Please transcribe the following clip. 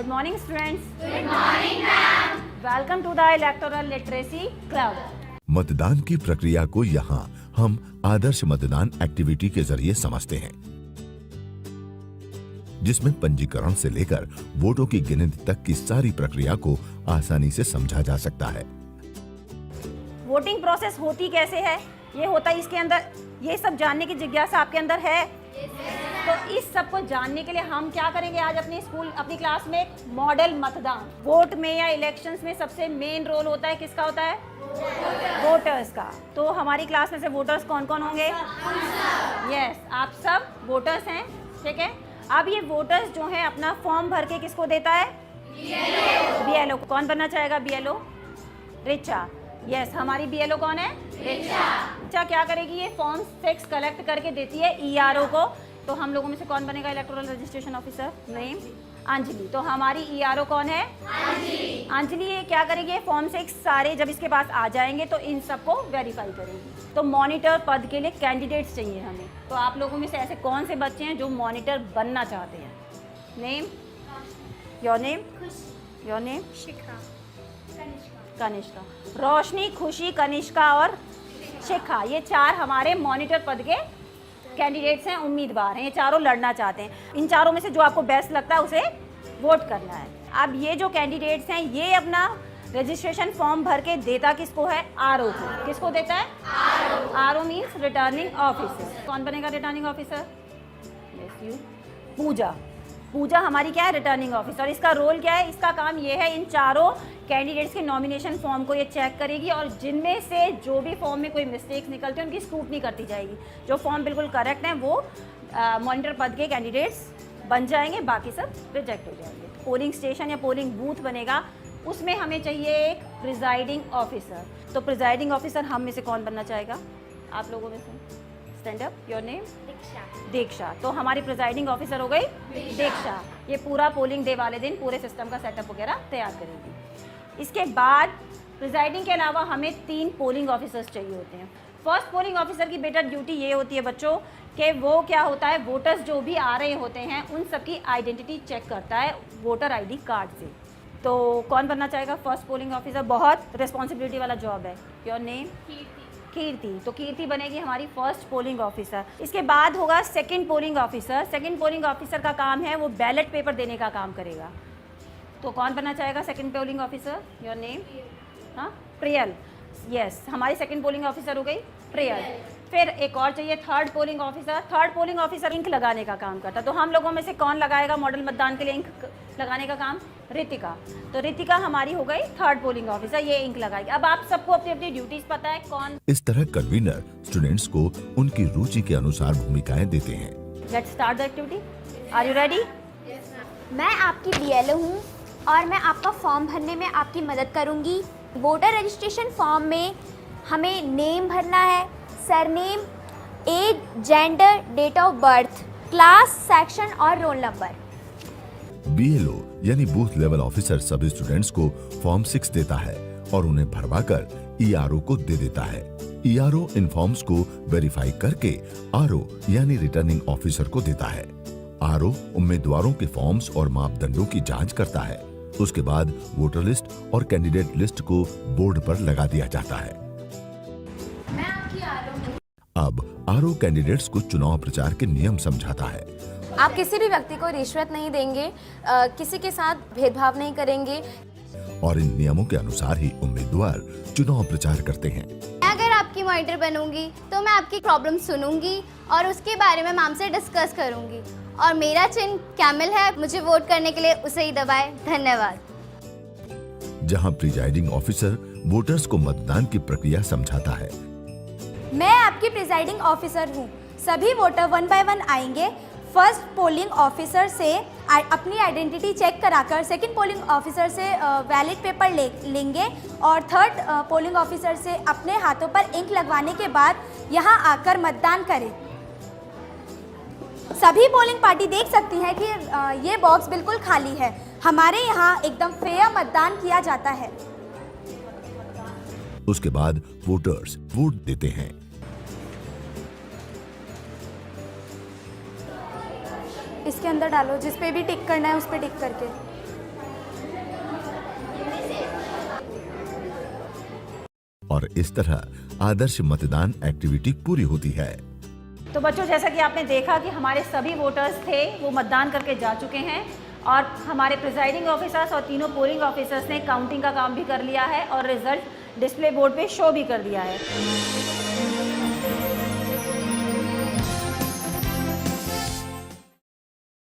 Good morning, students. Good morning, ma'am. Welcome to the Electoral Literacy Club. मतदान की प्रक्रिया को यहाँ हम आदर्श मतदान एक्टिविटी के जरिए समझते हैं, जिसमें पंजीकरण से लेकर वोटों की गिनती तक की सारी प्रक्रिया को आसानी से समझा जा सकता है। वोटिंग प्रोसेस होती कैसे है, ये होता है इसके अंदर, ये सब जानने की जिज्ञासा आपके अंदर है। तो इस सब को जानने के लिए हम क्या करेंगे, आज अपनी क्लास में एक मॉडल मतदान। वोट में या इलेक्शंस में सबसे मेन रोल होता है किसका होता है? वोटर्स का। तो हमारी क्लास में से वोटर्स कौन कौन होंगे? यस, आप सब वोटर्स हैं, ठीक है। अब ये वोटर्स जो है अपना फॉर्म भर के किसको देता है? बीएलओ। कौन बनना चाहेगा बीएलओ? रिचा। यस, हमारी बीएलओ कौन है? रिचा क्या करेगी? ये फॉर्म 6 कलेक्ट करके देती है ईआरओ को। तो हम लोगों में से कौन बनेगा electoral registration officer? Name Anjali. तो हमारी ईआरओ कौन है? अंजलि। ये क्या करेगी? ये फॉर्म 6 सारे जब इसके पास आ जाएंगे तो इन सबको वेरीफाई करेंगे। तो मॉनिटर पद के लिए कैंडिडेट्स चाहिए हमें। तो आप लोगों में से ऐसे कौन से बच्चे हैं जो मॉनिटर बनना चाहते हैं? Name, your name, your name? Shikha, Kanishka. Roshni, Khushi, Kanishka और शिखा, ये 4 हमारे मॉनिटर पद के कैंडिडेट्स हैं, उम्मीदवार हैं। ये चारों लड़ना चाहते हैं। इन चारों में से जो आपको बेस्ट लगता है उसे वोट करना है। अब ये जो कैंडिडेट्स हैं ये अपना रजिस्ट्रेशन फॉर्म भर के देता किसको है? आरओ को। किसको देता है? RO means returning officer. कौन बनेगा returning officer? Yes, you. Pooja. Pooja हमारी क्या है? Returning officer. इसका रोल क्या है? इसका काम ये है इन चारों कैंडिडेट्स के नॉमिनेशन फॉर्म को ये चेक करेगी और जिनमें से जो भी फॉर्म में कोई मिस्टेक्स निकलते हैं उनकी स्क्रूटनी करती जाएगी। जो फॉर्म बिल्कुल करेक्ट हैं वो मॉनिटर पद के कैंडिडेट्स बन जाएंगे, बाकी सब रिजेक्ट हो जाएंगे। पोलिंग स्टेशन या पोलिंग बूथ बनेगा, उसमें हमें चाहिए एक प्रिजाइडिंग ऑफिसर। तो प्रिजाइडिंग ऑफिसर हम में से कौन बनना चाहेगा? आप लोगों में से stand up. Your name? Diksha. तो हमारी प्रिजाइडिंग ऑफिसर हो गई दीक्षा। ये पूरा पोलिंग डे वाले दिन पूरे सिस्टम का सेटअप वगैरह तैयार करेगी। इसके बाद प्रिजाइडिंग के अलावा हमें 3 पोलिंग ऑफिसर्स चाहिए होते हैं। फर्स्ट पोलिंग ऑफिसर की बेटा ड्यूटी ये होती है बच्चों कि वो क्या होता है, वोटर्स जो भी आ रहे होते हैं उन सबकी आइडेंटिटी चेक करता है वोटर आईडी कार्ड से। तो कौन बनना चाहेगा फर्स्ट पोलिंग ऑफिसर? बहुत रिस्पॉन्सिबिलिटी वाला जॉब है। Your name? कीर्ति। तो कीर्ति बनेगी हमारी फर्स्ट पोलिंग ऑफिसर। इसके बाद होगा second polling officer. Second polling officer का काम है वो बैलेट पेपर देने का काम करेगा। तो कौन बनना चाहेगा second polling officer? Your name? हाँ, प्रियल। यस, हमारी सेकंड पोलिंग ऑफिसर हो गई प्रियल। फिर एक और चाहिए third polling officer. Third polling officer ink लगाने का काम करता है। तो हम लोगों में से कौन लगाएगा मॉडल मतदान के लिए इंक लगाने का काम? रितिका। तो रितिका हमारी हो गई थर्ड पोलिंग ऑफिसर, ये इंक लगाएगी। अब आप सबको अपनी अपनी ड्यूटीज पता है कौन। इस तरह कन्वीनर स्टूडेंट्स को उनकी रुचि के अनुसार भूमिकाएं देते हैं। Let's start the activity. Are you ready? मैं आपकी बीएलओ हूँ और मैं आपका फॉर्म भरने में आपकी मदद करूँगी। वोटर रजिस्ट्रेशन फॉर्म में हमें नेम भरना है, surname, age, gender, date of birth, class, section और रोल नंबर। बीएलओ यानी बूथ लेवल ऑफिसर सभी स्टूडेंट्स को फॉर्म 6 देता है और उन्हें भरवाकर ईआरओ को दे देता है। ईआरओ इन फॉर्म्स को वेरीफाई करके आरओ यानी रिटर्निंग ऑफिसर को देता है। आरओ उम्मीदवारों के फॉर्म्स और मापदंडों की जांच करता है। उसके बाद वोटर लिस्ट और कैंडिडेट लिस्ट को बोर्ड पर लगा दिया जाता है। मैं आपकी आरओ हूँ। अब आरओ कैंडिडेट्स को चुनाव प्रचार के नियम समझाता है। आप किसी भी व्यक्ति को रिश्वत नहीं देंगे, किसी के साथ भेदभाव नहीं करेंगे और इन नियमों के अनुसार ही उम्मीदवार चुनाव प्रचार करते हैं। अगर आपकी मॉनिटर बनूंगी तो मैं आपकी प्रॉब्लम सुनूंगी और उसके बारे में मैम से डिस्कस करूंगी। और मेरा चिन्ह कैमल है, मुझे वोट करने के लिए उसे ही दबाएं। धन्यवाद। जहां प्रिजाइडिंग ऑफिसर वोटर्स को मतदान की प्रक्रिया समझाता है। मैं आपकी प्रिजाइडिंग ऑफिसर हूँ। सभी वोटर 1 बाय 1 आएंगे। फर्स्ट पोलिंग ऑफिसर से अपनी आइडेंटिटी चेक कराकर सेकंड पोलिंग ऑफिसर से बैलेट पेपर लेंगे और थर्ड पोलिंग ऑफिसर से अपने हाथों पर इंक लगवाने के बाद यहाँ आकर मतदान करें। सभी पोलिंग पार्टी देख सकती है कि ये बॉक्स बिल्कुल खाली है। हमारे यहाँ एकदम फेयर मतदान किया जाता है। उसके बाद वोटर्स वोट देते हैं। इसके अंदर डालो, जिस पे भी टिक करना है उस पे टिक करके। और इस तरह आदर्श मतदान एक्टिविटी पूरी होती है। तो बच्चों, जैसा कि आपने देखा कि हमारे सभी वोटर्स थे वो मतदान करके जा चुके हैं और हमारे प्रिजाइडिंग ऑफिसर्स और तीनों पोलिंग ऑफिसर्स ने काउंटिंग का काम भी कर लिया है और रिजल्ट डिस्प्ले बोर्ड पे शो भी कर दिया है।